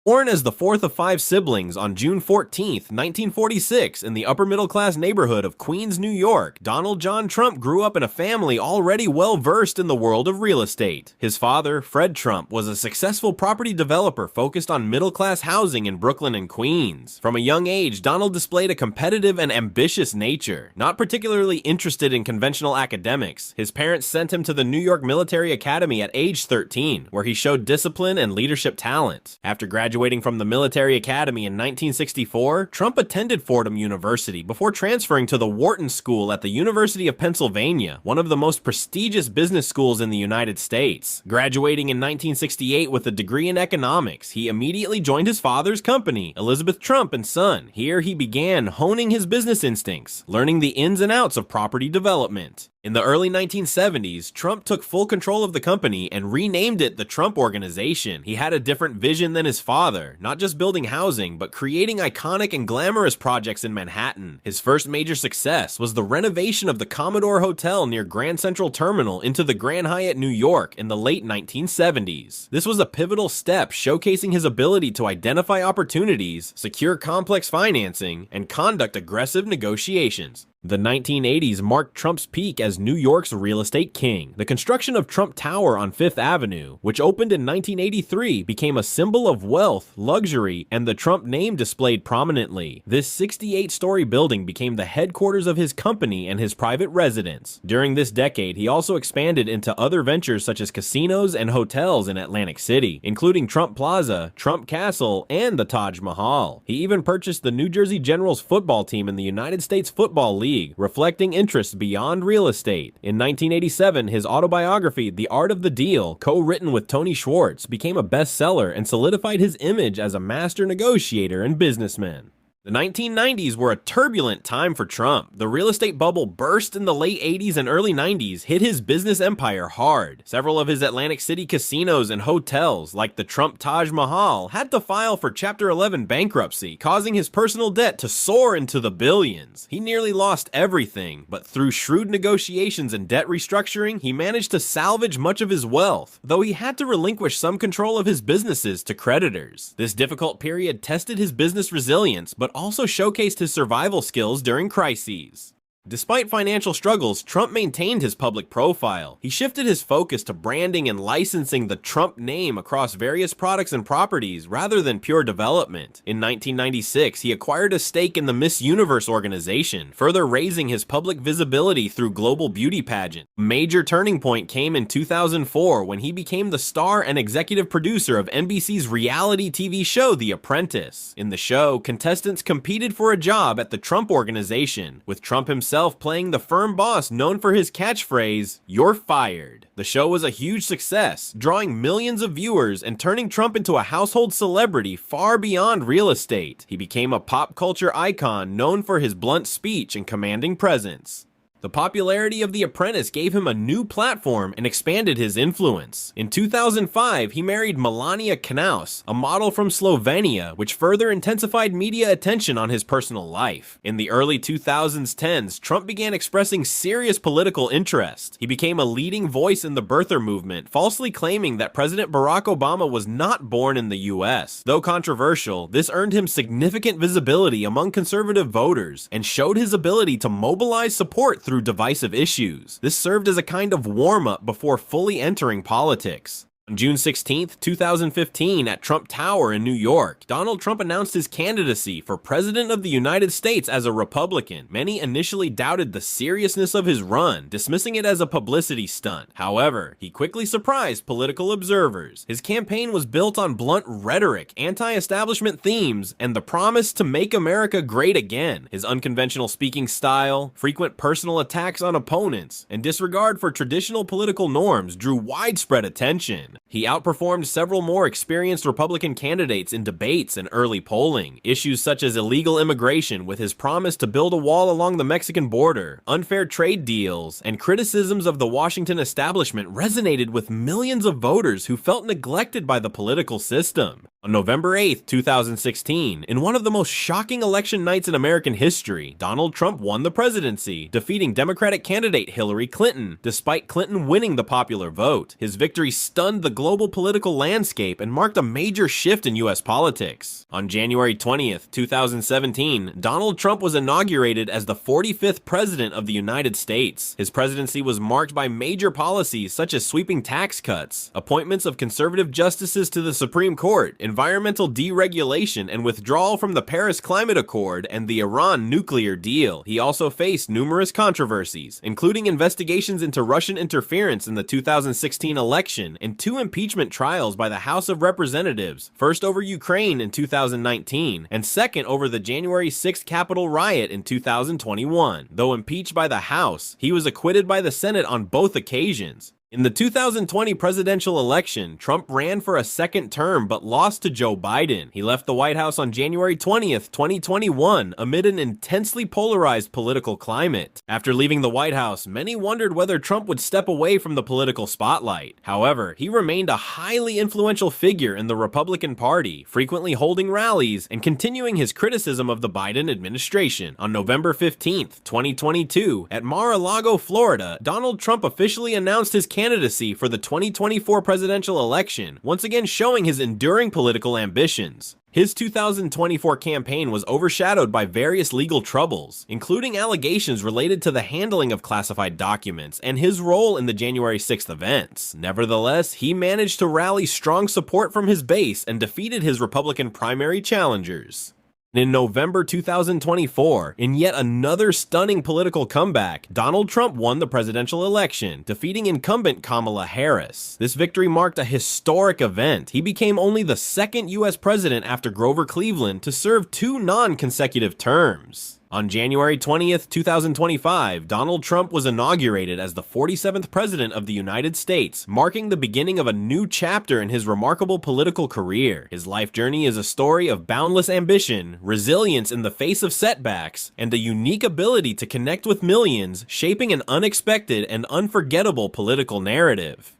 Born as the fourth of five siblings on June 14, 1946, in the upper-middle-class neighborhood of Queens, New York, Donald John Trump grew up in a family already well-versed in the world of real estate. His father, Fred Trump, was a successful property developer focused on middle-class housing in Brooklyn and Queens. From a young age, Donald displayed a competitive and ambitious nature. Not particularly interested in conventional academics, his parents sent him to the New York Military Academy at age 13, where he showed discipline and leadership talent. After graduating from the military academy in 1964, Trump attended Fordham University before transferring to the Wharton School at the University of Pennsylvania, one of the most prestigious business schools in the United States. Graduating in 1968 with a degree in economics, he immediately joined his father's company, Elizabeth Trump and Son. Here he began honing his business instincts, learning the ins and outs of property development. In the early 1970s, Trump took full control of the company and renamed it the Trump Organization. He had a different vision than his father, not just building housing, but creating iconic and glamorous projects in Manhattan. His first major success was the renovation of the Commodore Hotel near Grand Central Terminal into the Grand Hyatt, New York in the late 1970s. This was a pivotal step showcasing his ability to identify opportunities, secure complex financing, and conduct aggressive negotiations. The 1980s marked Trump's peak as New York's real estate king. The construction of Trump Tower on Fifth Avenue, which opened in 1983, became a symbol of wealth, luxury, and the Trump name displayed prominently. This 68-story building became the headquarters of his company and his private residence. During this decade, he also expanded into other ventures such as casinos and hotels in Atlantic City, including Trump Plaza, Trump Castle, and the Taj Mahal. He even purchased the New Jersey Generals football team in the United States Football League, reflecting interests beyond real estate. In 1987, his autobiography, The Art of the Deal, co-written with Tony Schwartz, became a bestseller and solidified his image as a master negotiator and businessman. The 1990s were a turbulent time for Trump. The real estate bubble burst in the late 80s and early 90s, hit his business empire hard. Several of his Atlantic City casinos and hotels, like the Trump Taj Mahal, had to file for Chapter 11 bankruptcy, causing his personal debt to soar into the billions. He nearly lost everything, but through shrewd negotiations and debt restructuring, he managed to salvage much of his wealth, though he had to relinquish some control of his businesses to creditors. This difficult period tested his business resilience, but also showcased his survival skills during crises. Despite financial struggles, Trump maintained his public profile. He shifted his focus to branding and licensing the Trump name across various products and properties rather than pure development. In 1996, he acquired a stake in the Miss Universe organization, further raising his public visibility through global beauty pageants. A major turning point came in 2004 when he became the star and executive producer of NBC's reality TV show The Apprentice. In the show, contestants competed for a job at the Trump Organization, with Trump himself playing the firm boss known for his catchphrase, "You're fired." The show was a huge success, drawing millions of viewers and turning Trump into a household celebrity far beyond real estate. He became a pop culture icon known for his blunt speech and commanding presence. The popularity of The Apprentice gave him a new platform and expanded his influence. In 2005, he married Melania Knaus, a model from Slovenia, which further intensified media attention on his personal life. In the early 2010s, Trump began expressing serious political interest. He became a leading voice in the birther movement, falsely claiming that President Barack Obama was not born in the US. Though controversial, this earned him significant visibility among conservative voters and showed his ability to mobilize support through divisive issues. This served as a kind of warm-up before fully entering politics. On June 16, 2015, at Trump Tower in New York, Donald Trump announced his candidacy for President of the United States as a Republican. Many initially doubted the seriousness of his run, dismissing it as a publicity stunt. However, he quickly surprised political observers. His campaign was built on blunt rhetoric, anti-establishment themes, and the promise to make America great again. His unconventional speaking style, frequent personal attacks on opponents, and disregard for traditional political norms drew widespread attention. He outperformed several more experienced Republican candidates in debates and early polling. Issues such as illegal immigration, with his promise to build a wall along the Mexican border, unfair trade deals, and criticisms of the Washington establishment resonated with millions of voters who felt neglected by the political system. On November 8, 2016, in one of the most shocking election nights in American history, Donald Trump won the presidency, defeating Democratic candidate Hillary Clinton, despite Clinton winning the popular vote. His victory stunned the global political landscape and marked a major shift in U.S. politics. On January 20, 2017, Donald Trump was inaugurated as the 45th President of the United States. His presidency was marked by major policies such as sweeping tax cuts, appointments of conservative justices to the Supreme Court, environmental deregulation, and withdrawal from the Paris Climate Accord and the Iran nuclear deal. He also faced numerous controversies, including investigations into Russian interference in the 2016 election and 2 impeachment trials by the House of Representatives, first over Ukraine in 2019, and second over the January 6th Capitol riot in 2021. Though impeached by the House, he was acquitted by the Senate on both occasions. In the 2020 presidential election, Trump ran for a second term but lost to Joe Biden. He left the White House on January 20th, 2021, amid an intensely polarized political climate. After leaving the White House, many wondered whether Trump would step away from the political spotlight. However, he remained a highly influential figure in the Republican Party, frequently holding rallies and continuing his criticism of the Biden administration. On November 15th, 2022, at Mar-a-Lago, Florida, Donald Trump officially announced his candidacy for the 2024 presidential election, once again showing his enduring political ambitions. His 2024 campaign was overshadowed by various legal troubles, including allegations related to the handling of classified documents and his role in the January 6th events. Nevertheless, he managed to rally strong support from his base and defeated his Republican primary challengers. In November 2024, in yet another stunning political comeback, Donald Trump won the presidential election, defeating incumbent Kamala Harris. This victory marked a historic event. He became only the second U.S. president after Grover Cleveland to serve 2 non-consecutive terms. On January 20th, 2025, Donald Trump was inaugurated as the 47th President of the United States, marking the beginning of a new chapter in his remarkable political career. His life journey is a story of boundless ambition, resilience in the face of setbacks, and a unique ability to connect with millions, shaping an unexpected and unforgettable political narrative.